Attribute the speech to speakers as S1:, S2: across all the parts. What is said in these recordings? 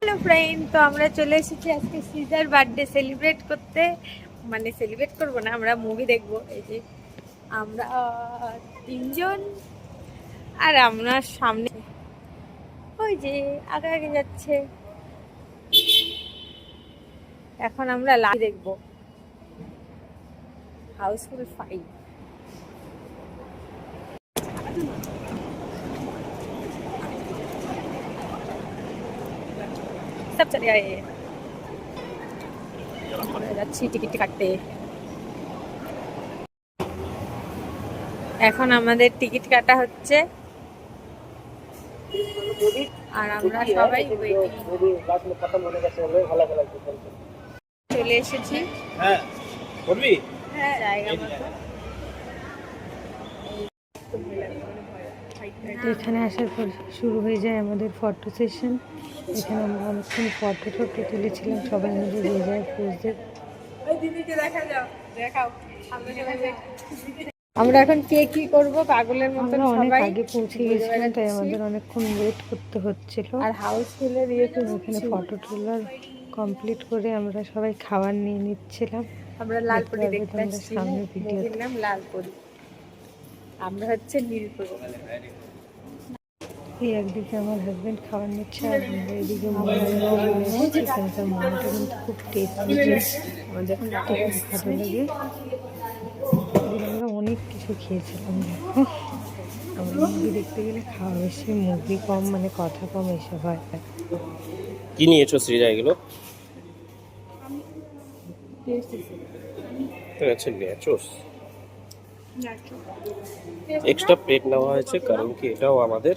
S1: Hello friend, তো আমরা চলে এসেছি আজকে সিজার বার্থডে সেলিব্রেট করতে। মানে সেলিব্রেট করবো না, আমরা মুভি দেখবো। এই যে আমরা তিনজন, আর আমরা সামনে ওই যে আগে আগে যাচ্ছে। এখন আমরা লাইভ দেখবো হাউসফুল 5। সব চলে আয়ে যাচ্ছি টিকিট কাটতে। এখন আমাদের টিকিট কাটা হচ্ছে আর আমরা সবাই চলে এসেছি জায়গা মতো।
S2: এখানে আসার পর শুরু হয়ে যায় আমাদের ফটো সেশন। এখানে আমরা অনেকক্ষণ ফটো তুলেছিলাম, সবাই মিলে যে যায় পোজ।
S1: আমরা এখন কে কি করব পাগলের মতো,
S2: অনেক আগে পৌঁছে গেছিলাম, তাই আমাদের অনেকক্ষণ ওয়েট করতে হচ্ছিল।
S1: আর হাউসফুলের
S2: এখানে ফটো তোলার কমপ্লিট করে আমরা সবাই খাবার নিয়ে নিচ্ছিলাম।
S1: আমরা লালপরি দেখতে আসছি,
S2: সামনে ভিডিওর
S1: নাম লালপরি, আমরা হচ্ছে নীলপরি।
S2: এই একদিকে আমার হাজবেন্ড খাবার নিচ্ছে আর আমরা এদিকে মোমোটা কিন্তু খুব টেস্টি, আমার যখন ভালো লাগে। আমরা অনেক কিছু খেয়েছিলাম। দেখো, আমরা মুভি দেখতে গেলে খাওয়া বেশি, মুভি কম, মানে কথা কম, এসব হয়।
S3: কি নিয়েছো শ্রীজা এগুলো? এক্সট্রা প্লেট নেওয়া হয়েছে কারণ কি এটাও আমাদের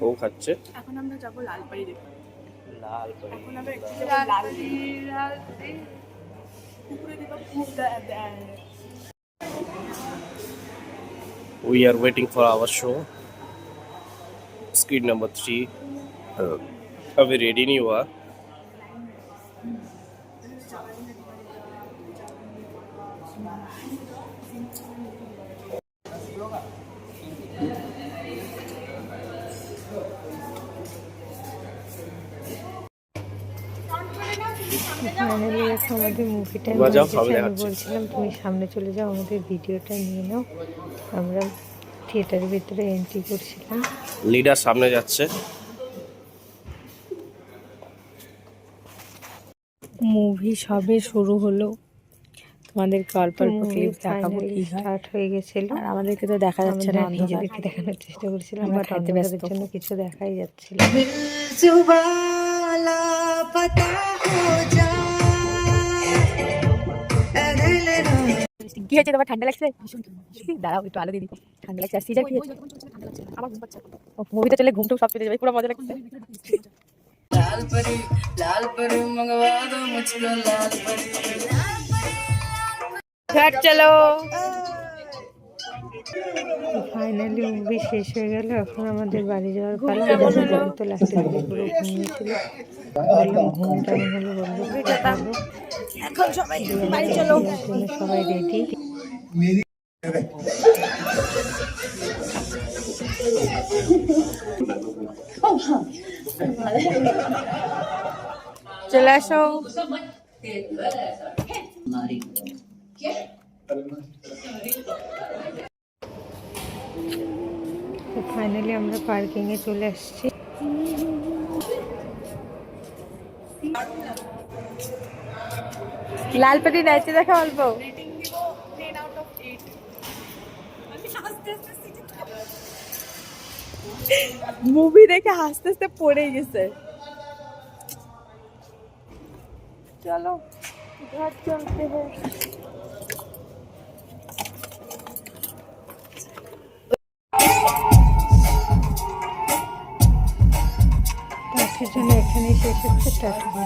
S3: ও খাচ্ছে।
S1: এখন আমরা যাবো লালপরি দেখতে।
S3: We are waiting for our show. Screen number 3. Are we ready, Niwa?
S2: Finally আমাদের মুভিটা আমি বলছিলাম তুমি সামনে চলে যাও, আমাদের ভিডিওটা নিয়ে নাও। আমরা থিয়েটারের ভিতরে এন্ট্রি করছিলাম।
S3: লিডার সামনে যাচ্ছে।
S1: মুভি সবে শুরু হলো, তোমাদেরকে অল্প অল্প ক্লিপ দেখাবো। কি
S2: স্টার্ট হয়ে গেছিল
S1: আর আমাদেরকে তো দেখা যাচ্ছে না,
S2: নিজেদেরকে দেখানোর চেষ্টা করছিলাম, বাট অন্যদের জন্য কিছু দেখাই যাচ্ছিল।
S1: কি হয়েছে তোমার? ঠান্ডা লাগছে? দাঁড়াও একটু আলো দিদি, ঠান্ডা লাগছে। আর সিজার কি হয়েছে? আমার ঘুম পাচ্ছে। মুভিতে চলে ঘুমটুম সব চলে যাবে, পুরো মজা লাগছে। লালপরি মঙ্গवा दो मुझको लालपরি। ঘর চলো।
S2: ফাইনালি মুভি শেষ হয়ে গেল, এখন আমাদের বাড়ি যাওয়ার পালা। তো লাস্টের দিকে পুরো ঘুমিয়েছিল, বললাম ঘুম কেমন হলো বললো।
S1: এখন সবাই বাড়ি চলো।
S2: সবাই রেডি।
S1: চলে আসো।
S2: ফাইনালি আমরা পার্কিং এ চলে আসছি।
S1: লালপরি নাচতে দেখা অল্প। মুভি দেখে হাসতে হাসতে পড়ে গেছে। চলো ঘর চলতে হয়।
S2: আজকের জন্য এখানেই শেষ হচ্ছে। টাটা।